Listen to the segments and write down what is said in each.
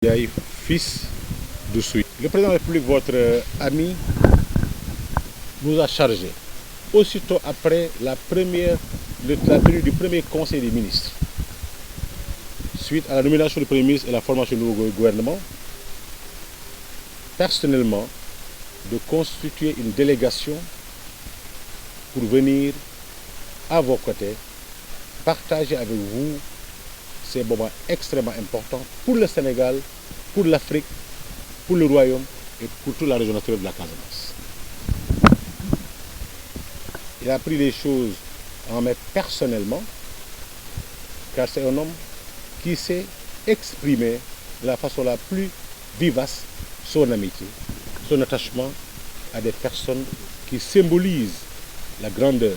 Ndiaye, fils de Souy. Le président de la République, votre ami, nous a chargé, aussitôt après la tenue du premier conseil des ministres, suite à la nomination du premier ministre et la formation du nouveau gouvernement, personnellement, de constituer une délégation pour venir à vos côtés, partager avec vous ces moments extrêmement importants pour le Sénégal, pour l'Afrique, pour le Royaume et pour toute la région naturelle de la Casamance. Il a pris les choses en main personnellement, car c'est un homme qui sait exprimer de la façon la plus vivace son amitié, son attachement à des personnes qui symbolisent la grandeur,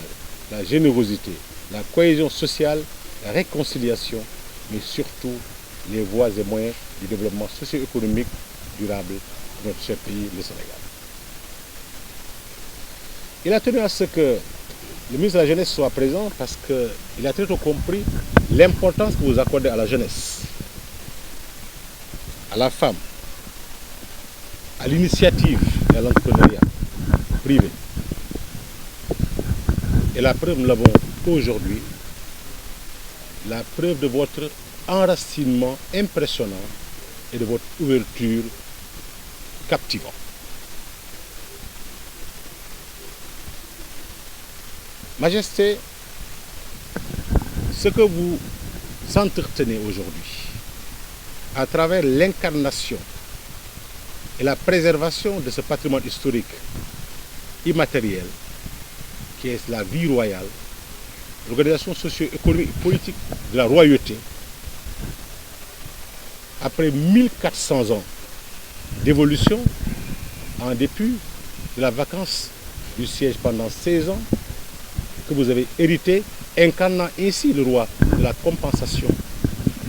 la générosité, la cohésion sociale, la réconciliation, mais surtout les voies et moyens du développement socio-économique durable de notre cher pays, le Sénégal. Il a tenu à ce que le ministre de la Jeunesse soit présent parce qu'il a très tôt compris l'importance que vous accordez à la jeunesse, à la femme, à l'initiative et à l'entrepreneuriat privé. Et la preuve, nous l'avons aujourd'hui, la preuve de votre enracinement impressionnant et de votre ouverture captivante. Majesté, ce que vous entretenez aujourd'hui, à travers l'incarnation et la préservation de ce patrimoine historique immatériel, qui est la vie royale, l'organisation socio-économique et politique de la royauté, après 1400 ans d'évolution, en dépit de la vacance du siège pendant 16 ans, que vous avez hérité, incarnant ainsi le roi de la compensation,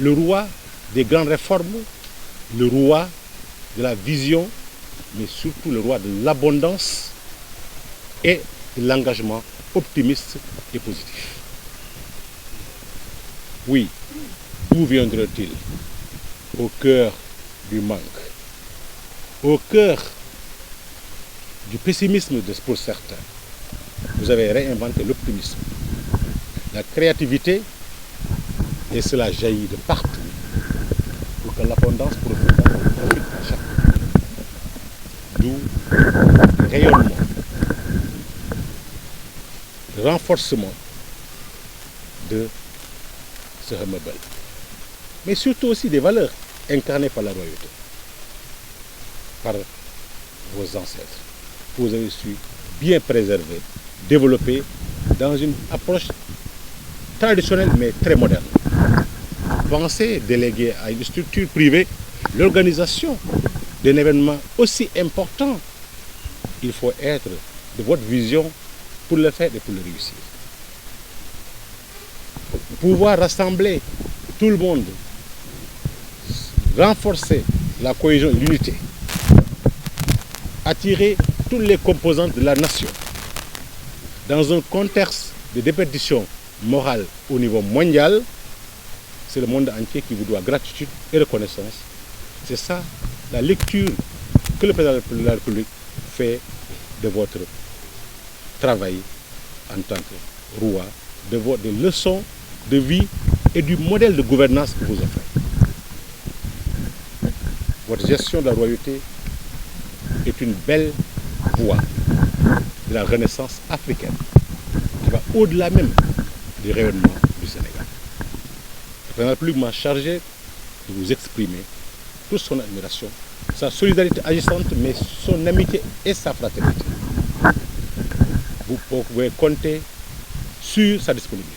le roi des grandes réformes, le roi de la vision, mais surtout le roi de l'abondance et de l'engagement optimiste et positif. Oui, d'où viendrait-il? Au cœur du manque, au cœur du pessimisme pour certains. Vous avez réinventé l'optimisme, la créativité, et cela jaillit de partout pour que l'abondance profite à chacun. D'où le rayonnement, le renforcement de ce Humble, mais surtout aussi des valeurs incarnées par la royauté, par vos ancêtres, que vous avez su bien préserver, développer dans une approche traditionnelle mais très moderne. Pensez déléguer à une structure privée l'organisation d'un événement aussi important. Il faut être de votre vision pour le faire et pour le réussir. Pouvoir rassembler tout le monde, renforcer la cohésion et l'unité, attirer toutes les composantes de la nation dans un contexte de déperdition morale au niveau mondial. C'est le monde entier qui vous doit gratitude et reconnaissance. C'est ça la lecture que le président de la République fait de votre travail en tant que roi, des leçons de vie et du modèle de gouvernance que vous offrez. Votre gestion de la royauté est une belle voie de la renaissance africaine qui va au-delà même du rayonnement du Sénégal. Le président de la République m'a chargé de vous exprimer toute son admiration, sa solidarité agissante, mais son amitié et sa fraternité. Vous pouvez compter sur sa disponibilité,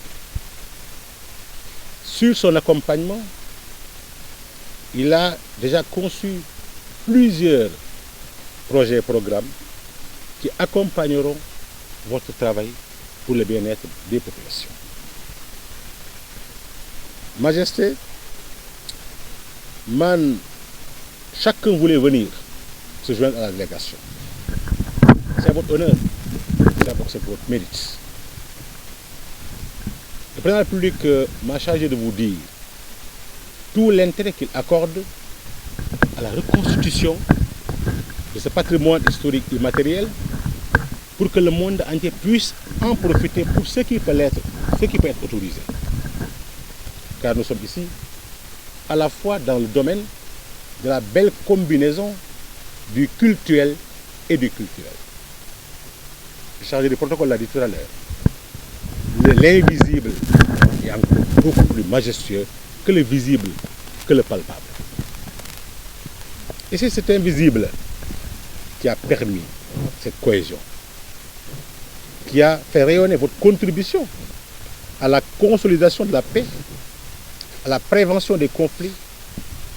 sur son accompagnement. Il a déjà conçu plusieurs projets et programmes qui accompagneront votre travail pour le bien-être des populations. Majesté, chacun voulait venir se joindre à la délégation. C'est votre honneur, c'est votre mérite. Le président de la République m'a chargé de vous dire tout l'intérêt qu'il accorde à la reconstitution de ce patrimoine historique immatériel pour que le monde entier puisse en profiter pour ce qui peut être autorisé. Car nous sommes ici à la fois dans le domaine de la belle combinaison du cultuel et du culturel. Le chargé du protocole l'a dit tout à l'heure. L'invisible est encore beaucoup plus majestueux que le visible, que le palpable. Et c'est cet invisible qui a permis cette cohésion, qui a fait rayonner votre contribution à la consolidation de la paix, à la prévention des conflits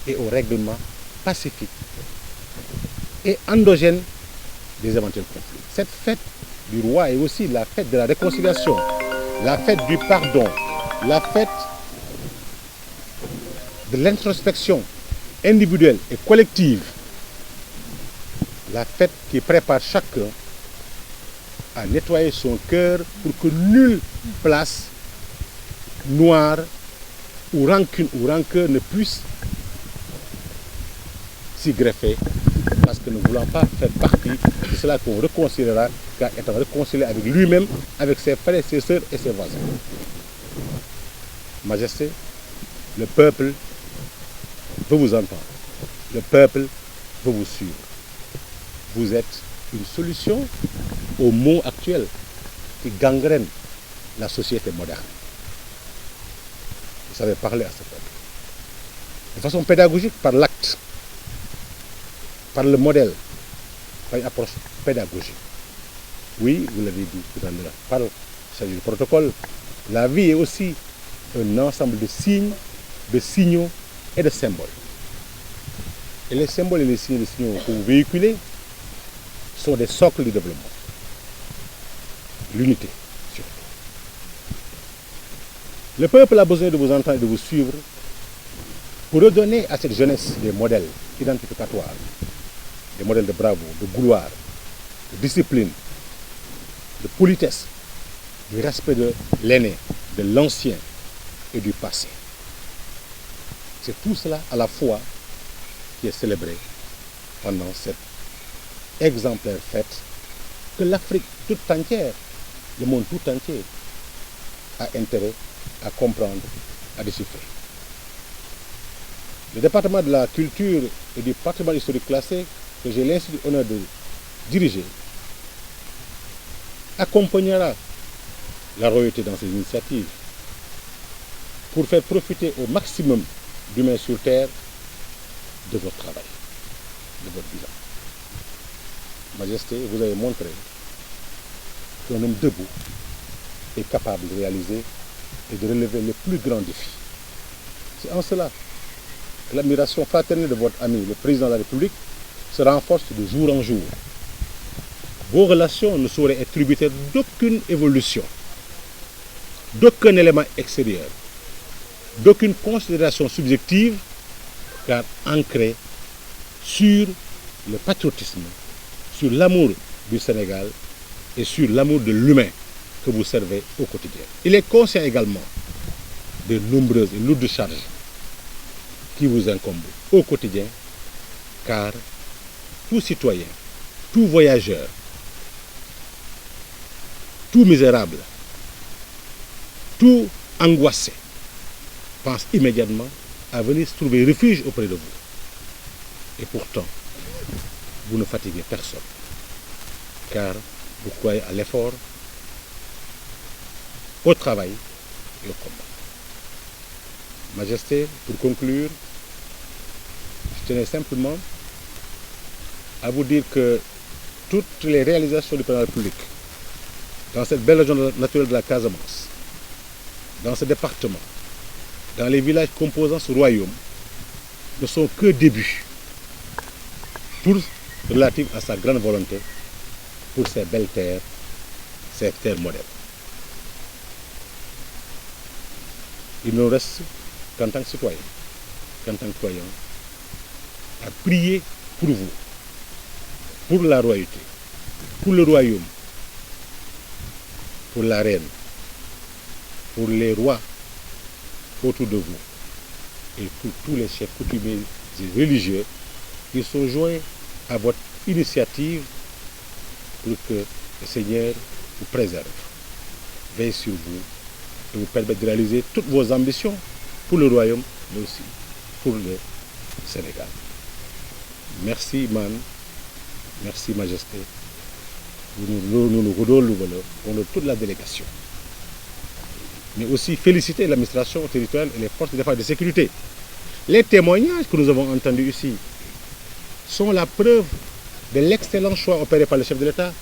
et au règlement pacifique et endogène des éventuels conflits. Cette fête du roi est aussi la fête de la réconciliation, la fête du pardon, la fête de l'introspection individuelle et collective, la fête qui prépare chacun à nettoyer son cœur pour que nulle place noire ou rancune ou rancœur ne puisse s'y greffer, parce que nous ne voulons pas faire partie de cela qu'on réconciliera, car étant réconcilié avec lui-même, avec ses frères, ses sœurs et ses voisins. Majesté, le peuple veut vous entendre, le peuple veut vous suivre. Vous êtes une solution aux maux actuels qui gangrènent la société moderne. Vous savez parler à ce peuple. De façon pédagogique, par l'acte, par le modèle, par une approche pédagogique. Oui, vous l'avez dit tout à l'heure, par le protocole, la vie est aussi un ensemble de signes, de signaux et de symboles. Et les symboles et les signes que vous véhiculez sont des socles du développement. L'unité, surtout. Le peuple a besoin de vous entendre et de vous suivre pour redonner à cette jeunesse des modèles identificatoires, des modèles de bravoure, de gloire, de discipline, de politesse, du respect de l'aîné, de l'ancien et du passé. C'est tout cela à la fois qui est célébré pendant cette exemplaire fête que l'Afrique toute entière, le monde tout entier, a intérêt à comprendre, à déchiffrer. Le département de la culture et du patrimoine historique classé, que j'ai l'insigne honneur de diriger, accompagnera la royauté dans ces initiatives pour faire profiter au maximum d'humains sur terre de votre travail, de votre bilan. Majesté, vous avez montré qu'un homme debout est capable de réaliser et de relever les plus grands défis. C'est en cela que l'admiration fraternelle de votre ami, le président de la République, se renforce de jour en jour. Vos relations ne sauraient être tributaires d'aucune évolution, d'aucun élément extérieur, d'aucune considération subjective, car ancrée sur le patriotisme, sur l'amour du Sénégal et sur l'amour de l'humain que vous servez au quotidien. Il est conscient également de nombreuses et lourdes charges qui vous incombent au quotidien, car tout citoyen, tout voyageur, tout misérable, tout angoissé pense immédiatement à venir se trouver refuge auprès de vous. Et pourtant, vous ne fatiguez personne, car vous croyez à l'effort, au travail et au combat. Majesté, pour conclure, je tenais simplement à vous dire que toutes les réalisations du président de la République dans cette belle région naturelle de la Casamance, dans ce département, dans les villages composant ce royaume, ne sont que débuts relatifs à sa grande volonté pour ces belles terres, ces terres modernes. Il ne nous reste qu'en tant que citoyen, qu'en tant que croyant, à prier pour vous, pour la royauté, pour le royaume, pour la reine, pour les rois autour de vous et pour tous les chefs coutumiers et religieux qu'ils sont joints à votre initiative pour que le Seigneur vous préserve, veille sur vous et vous permette de réaliser toutes vos ambitions pour le royaume, mais aussi pour le Sénégal. Merci, Man. Merci, Majesté. Nous redonnons au nom de toute la délégation. Mais aussi féliciter l'administration territoriale et les forces de défense et de sécurité. Les témoignages que nous avons entendus ici sont la preuve de l'excellent choix opéré par le chef de l'État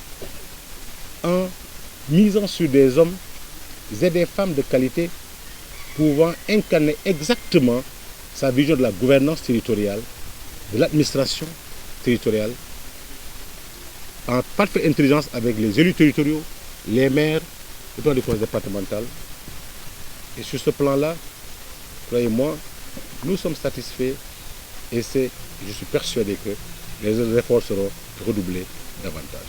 en misant sur des hommes et des femmes de qualité pouvant incarner exactement sa vision de la gouvernance territoriale, de l'administration territoriale, en parfaite intelligence avec les élus territoriaux, les maires, le plan de conseil départemental. Et sur ce plan-là, croyez-moi, nous sommes satisfaits et je suis persuadé que les efforts seront redoublés davantage.